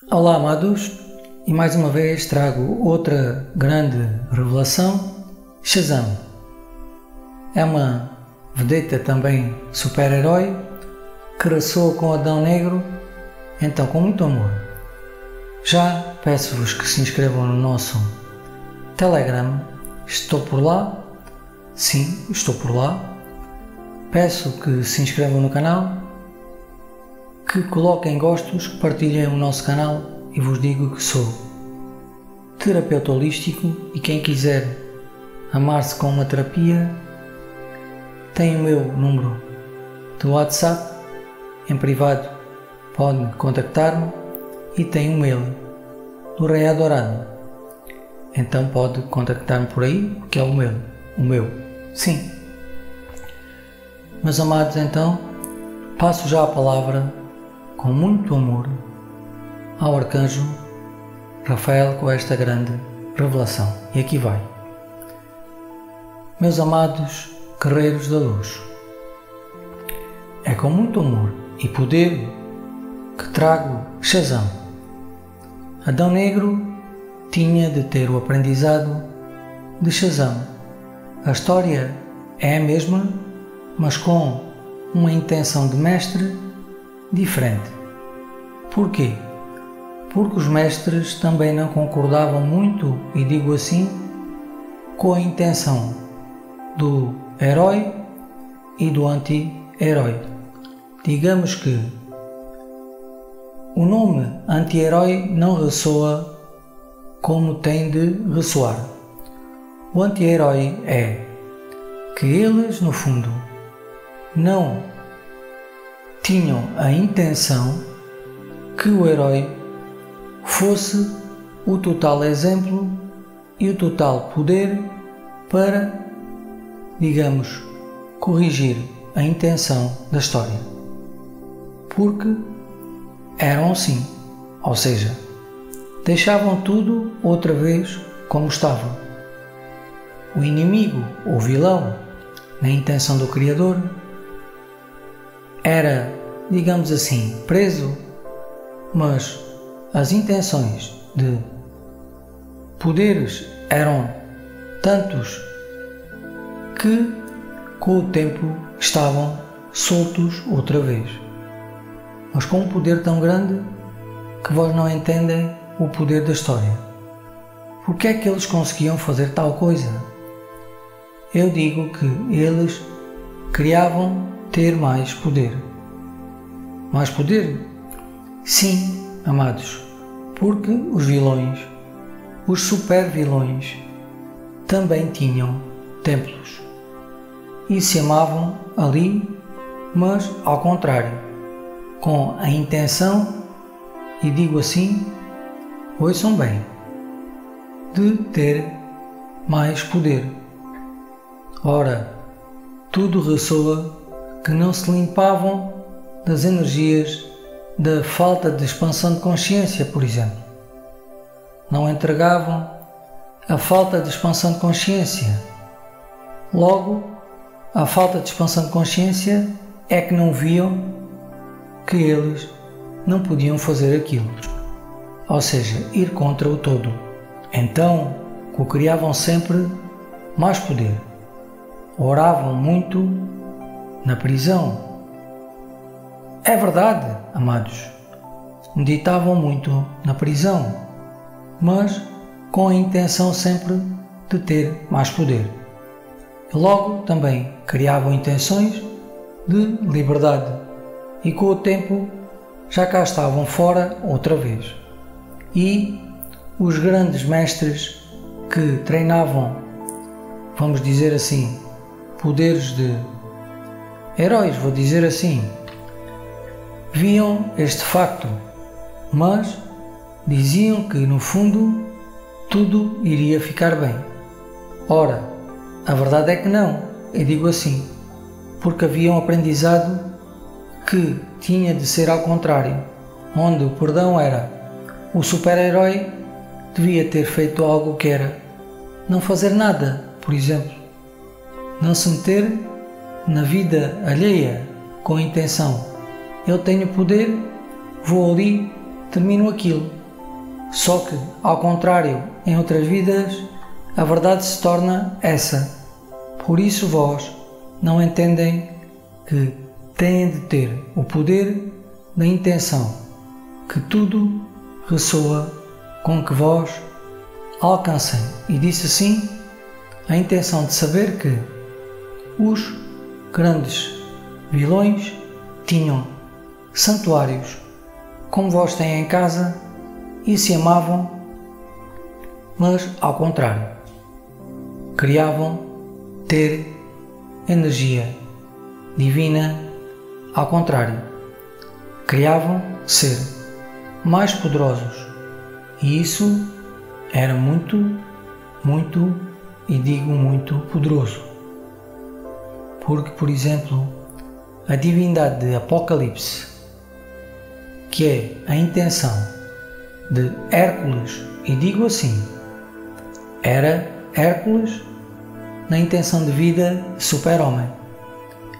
Olá, amados, e mais uma vez trago outra grande revelação. Shazam é uma vedeta também super-herói que raçou com Adão Negro, então com muito amor. Já peço-vos que se inscrevam no nosso Telegram, estou por lá, sim, estou por lá. Peço que se inscrevam no canal, que coloquem gostos, que partilhem o nosso canal e vos digo que sou terapeuta holístico e quem quiser amar-se com uma terapia tem o meu número do WhatsApp, em privado pode contactar-me e tem o mail do Rei Adorado, então pode contactar-me por aí, que é o meu, sim. Meus amados, então passo já a palavra com muito amor ao Arcanjo Rafael com esta grande revelação. E aqui vai. Meus amados guerreiros da luz, é com muito amor e poder que trago Shazam. Adão Negro tinha de ter o aprendizado de Shazam. A história é a mesma, mas com uma intenção de mestre diferente. Porquê? Porque os mestres também não concordavam muito, e digo assim, com a intenção do herói e do anti-herói. Digamos que o nome anti-herói não ressoa como tem de ressoar. O anti-herói é que eles, no fundo, não tinham a intenção que o herói fosse o total exemplo e o total poder para, digamos, corrigir a intenção da história. Porque eram assim, ou seja, deixavam tudo outra vez como estava. O inimigo, ou vilão, na intenção do Criador, era, digamos assim, preso, mas as intenções de poderes eram tantos que com o tempo estavam soltos outra vez, mas com um poder tão grande que vós não entendem o poder da história. Por que é que eles conseguiam fazer tal coisa? Eu digo que eles criavam ter mais poder. Mais poder? Sim, amados, porque os vilões, os super vilões, também tinham templos e se amavam ali, mas ao contrário, com a intenção, e digo assim, ouçam bem, de ter mais poder. Ora, tudo ressoa que não se limpavam das energias da falta de expansão de consciência, por exemplo. Não entregavam a falta de expansão de consciência. Logo, a falta de expansão de consciência é que não viam que eles não podiam fazer aquilo. Ou seja, ir contra o todo. Então, criavam sempre mais poder. Oravam muito na prisão. É verdade, amados. Meditavam muito na prisão, mas com a intenção sempre de ter mais poder. Logo também criavam intenções de liberdade e com o tempo já cá estavam fora outra vez. E os grandes mestres que treinavam, vamos dizer assim, poderes de heróis, vou dizer assim, viam este facto, mas diziam que no fundo tudo iria ficar bem. Ora, a verdade é que não, eu digo assim, porque havia um aprendizado que tinha de ser ao contrário, onde o perdão era o super-herói devia ter feito algo que era não fazer nada, por exemplo, não se meter na vida alheia com a intenção, eu tenho poder, vou ali termino aquilo. Só que, ao contrário, em outras vidas, a verdade se torna essa. Por isso vós não entendem que têm de ter o poder da intenção, que tudo ressoa com que vós alcancem. E disse assim a intenção de saber que os grandes vilões tinham santuários como vós têm em casa e se amavam, mas ao contrário, criavam ter energia divina, ao contrário, criavam ser mais poderosos, e isso era muito, e digo muito poderoso, porque, por exemplo, a divindade de Apocalipse, que é a intenção de Hércules, e digo assim, era Hércules na intenção de vida de super-homem.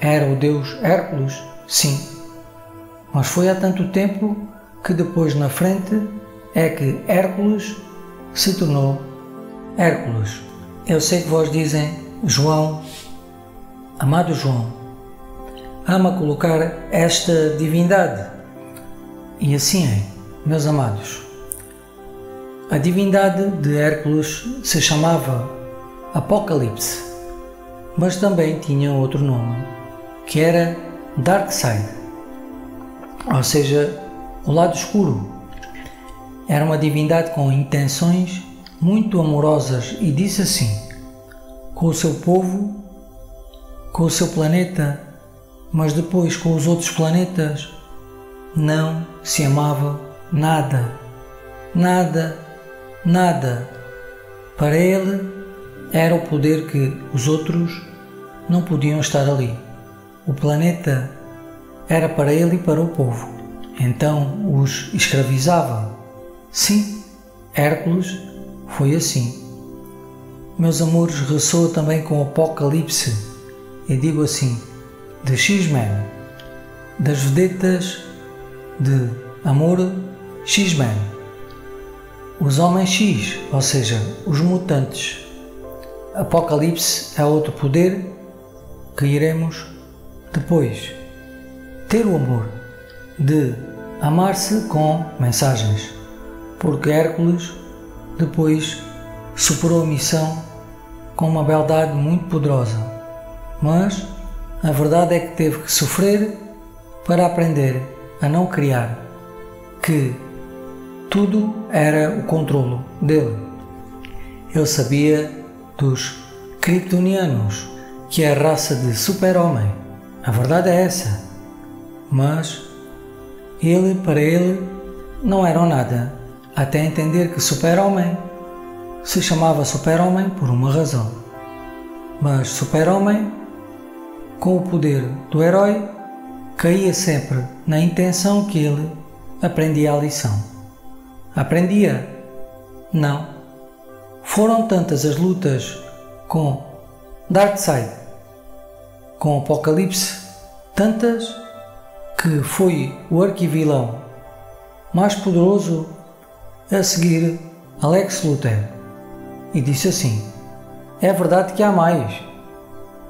Era o deus Hércules, sim, mas foi há tanto tempo que depois na frente é que Hércules se tornou Hércules. Eu sei que vós dizem, João, amado João, ama colocar esta divindade. E assim é, meus amados. A divindade de Hércules se chamava Apocalipse, mas também tinha outro nome, que era Darkseid, ou seja, o lado escuro. Era uma divindade com intenções muito amorosas e disse assim, com o seu povo, com o seu planeta, mas depois com os outros planetas, não se amava nada, nada, nada. Para ele era o poder que os outros não podiam estar ali. O planeta era para ele e para o povo. Então os escravizava. Sim, Hércules foi assim. Meus amores, ressoa também com o Apocalipse. Eu digo assim, de X-Men, das vedetas de amor X-Men, os homens X, ou seja, os mutantes. Apocalipse é outro poder que iremos depois ter o amor de amar-se com mensagens, porque Hércules depois superou a missão com uma beldade muito poderosa, mas a verdade é que teve que sofrer para aprender a não criar, que tudo era o controlo dele. Ele sabia dos kryptonianos, que é a raça de super-homem. A verdade é essa. Mas para ele, não eram nada, até entender que super-homem se chamava super-homem por uma razão. Mas super-homem, com o poder do herói, caía sempre na intenção que ele aprendia a lição. Aprendia? Não. Foram tantas as lutas com Darkseid, com Apocalipse, tantas que foi o arquivilão mais poderoso a seguir Lex Luthor. E disse assim, é verdade que há mais,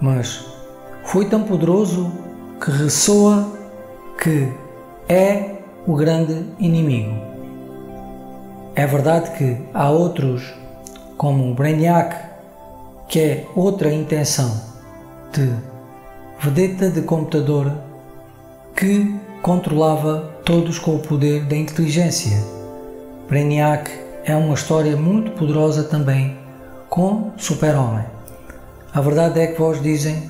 mas foi tão poderoso que ressoa que é o grande inimigo. É verdade que há outros, como o Brainiac, que é outra intenção de vedeta de computador que controlava todos com o poder da inteligência. Brainiac é uma história muito poderosa também com Super-Homem. A verdade é que vós dizem,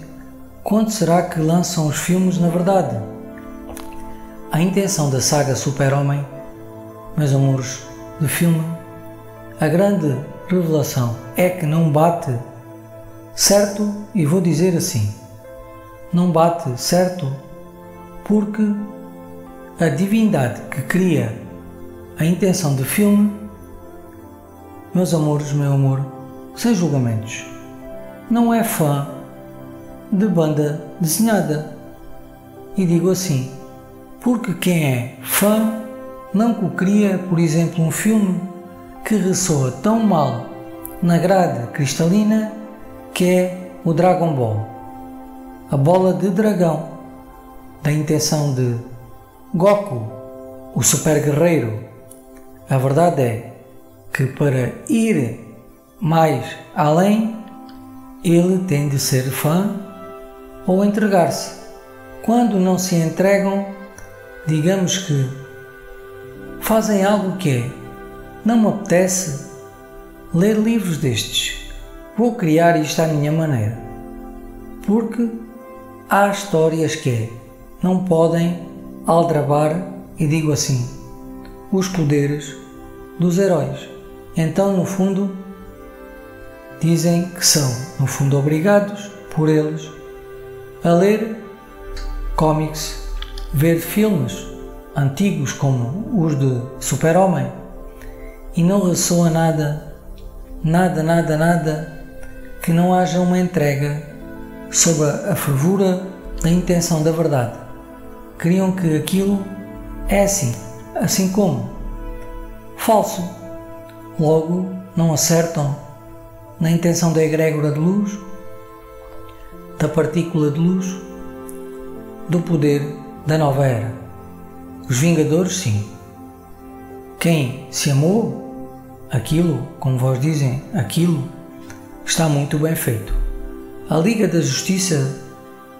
quando será que lançam os filmes na verdade? A intenção da saga Super-Homem, meus amores, do filme, a grande revelação é que não bate certo, e vou dizer assim, não bate certo porque a divindade que cria a intenção do filme, meus amores, meu amor, sem julgamentos, não é fã de banda desenhada. E digo assim, porque quem é fã não cria, por exemplo, um filme que ressoa tão mal na grade cristalina que é o Dragon Ball, a bola de dragão, da intenção de Goku, o super guerreiro. A verdade é que para ir mais além, ele tem de ser fã ou entregar-se. Quando não se entregam, digamos que fazem algo que é: não me apetece ler livros destes, vou criar isto à minha maneira. Porque há histórias que não podem aldrabar, e digo assim, os poderes dos heróis. Então, no fundo, dizem que são, no fundo, obrigados por eles a ler cómics, ver filmes antigos como os de Super-Homem, e não ressoa nada que não haja uma entrega sob a fervura da intenção da verdade. Queriam que aquilo é assim como falso. Logo, não acertam na intenção da egrégora de luz, da partícula de luz, do poder da nova era. Os Vingadores, sim. Quem se amou, aquilo, como vós dizem, aquilo está muito bem feito. A Liga da Justiça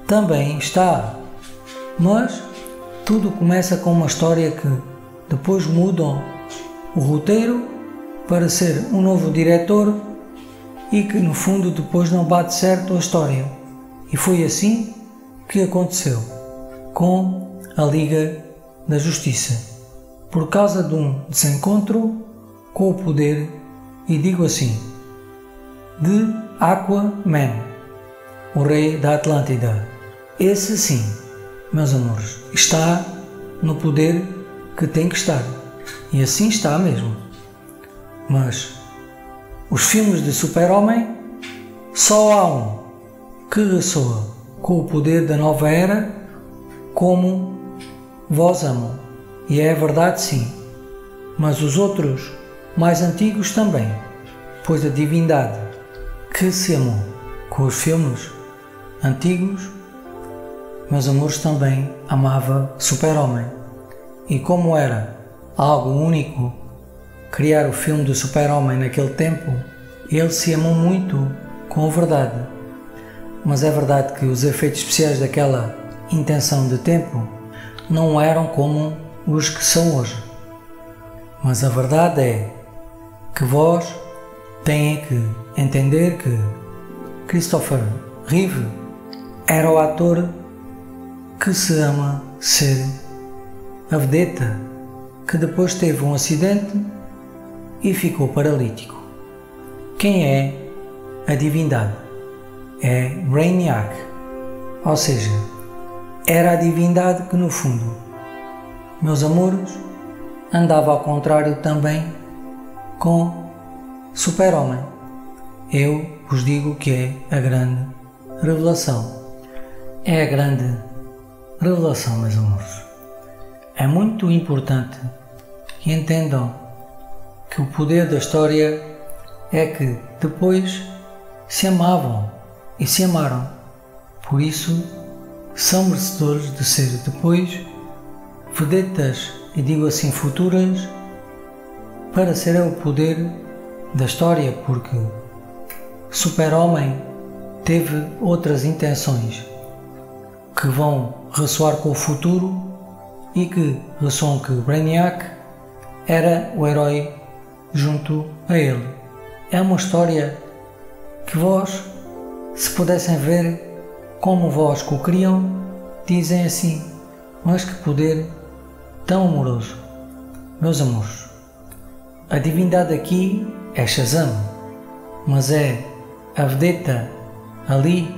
também está, mas tudo começa com uma história que depois mudam o roteiro para ser um novo diretor e que no fundo depois não bate certo a história. E foi assim que aconteceu com a Liga da Justiça, por causa de um desencontro com o poder, e digo assim, de Aquaman, o rei da Atlântida. Esse sim, meus amores, está no poder que tem que estar, e assim está mesmo. Mas os filmes de Super-Homem, só há um que ressoa com o poder da nova era, como vós amam. E é verdade, sim, mas os outros mais antigos também, pois a divindade que se amou com os filmes antigos, meus amores, também amava Super-Homem. E como era algo único criar o filme do Super-Homem naquele tempo, ele se amou muito com a verdade. Mas é verdade que os efeitos especiais daquela intenção de tempo não eram como os que são hoje. Mas a verdade é que vós têm que entender que Christopher Reeve era o ator que se ama ser a vedeta que depois teve um acidente e ficou paralítico. Quem é a divindade? É Brainiac, ou seja, era a divindade que no fundo, meus amores, andava ao contrário também com Super-Homem. Eu vos digo que é a grande revelação. É a grande revelação, meus amores. É muito importante que entendam que o poder da história é que depois se amavam e se amaram. Por isso, são merecedores de ser depois vedetas, e digo assim futuras, para ser o poder da história, porque Super-Homem teve outras intenções que vão ressoar com o futuro e que ressoam que Brainiac era o herói junto a ele. É uma história que vós, se pudessem ver como vós co-criam, dizem assim: mas que poder tão amoroso. Meus amores, a divindade aqui é Shazam, mas é a vedeta ali.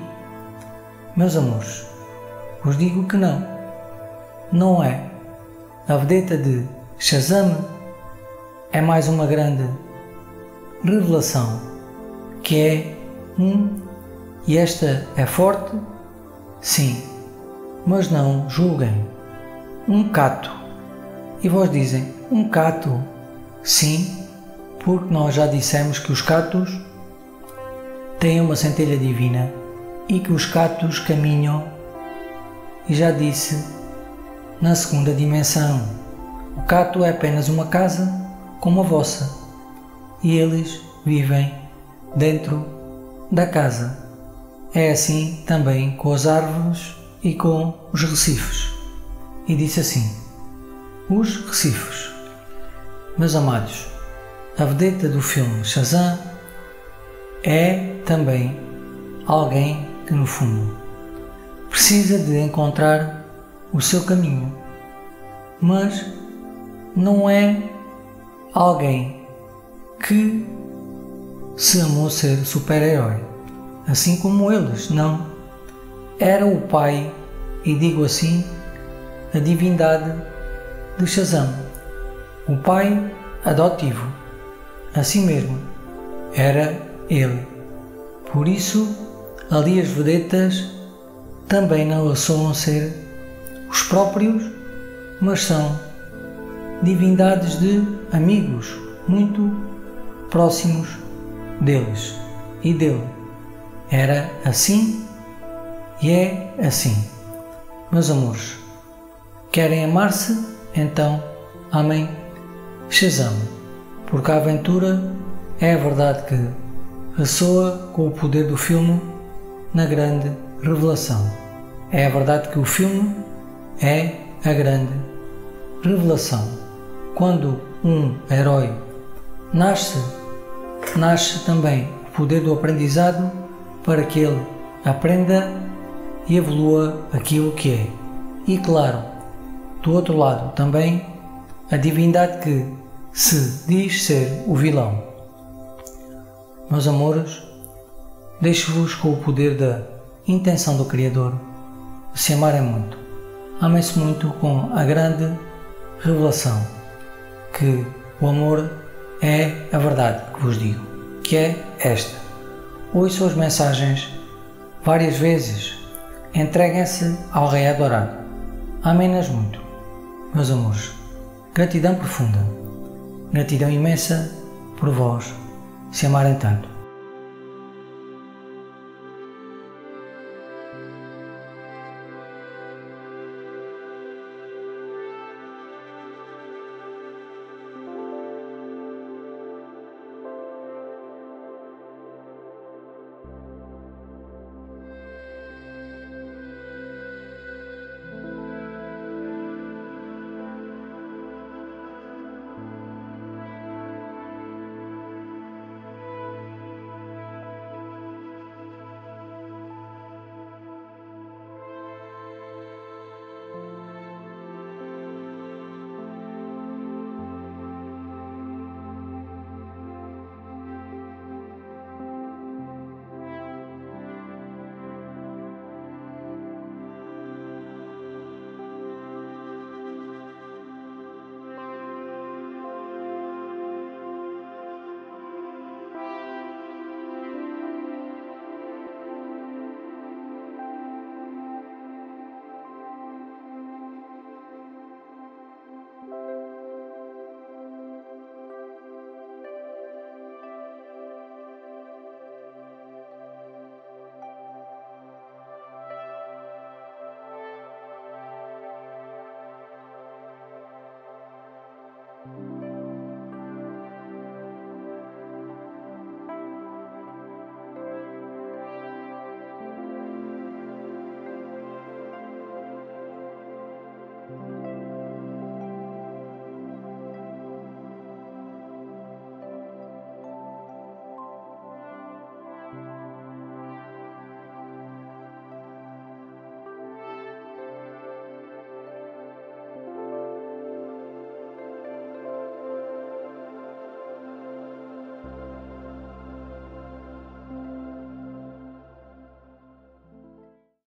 Meus amores, vos digo que não é. A vedeta de Shazam é mais uma grande revelação, que é e esta é forte, sim, mas não julguem, um cato. E vós dizem: Um cato, sim, porque nós já dissemos que os catos têm uma centelha divina e que os catos caminham, e já disse, na segunda dimensão. O cato é apenas uma casa como a vossa e eles vivem dentro da casa. É assim também com as árvores e com os recifes. E disse assim: os recifes. Meus amados, a vedeta do filme Shazam é também alguém que, no fundo, precisa de encontrar o seu caminho, mas não é alguém que se amou ser super-herói, assim como eles, não. Era o pai, e digo assim, a divindade de Shazam, o pai adotivo, assim mesmo, era ele. Por isso, ali as vedetas também não soam ser os próprios, mas são divindades de amigos muito próximos deles e dele. Era assim e é assim. Meus amores, querem amar-se? Então amem Shazam, porque a aventura é a verdade que ressoa com o poder do filme na grande revelação. É a verdade que o filme é a grande revelação. Quando um herói nasce também o poder do aprendizado para que ele aprenda e evolua aquilo que é. E claro, do outro lado também a divindade que se diz ser o vilão. Meus amores, deixo-vos com o poder da intenção do Criador de se amarem muito. Amem-se muito com a grande revelação que o amor é a verdade que vos digo, que é esta. Ouçam as mensagens várias vezes, entreguem-se ao Rei adorado. Amem-nas muito, meus amores. Gratidão profunda, gratidão imensa por vós se amarem tanto.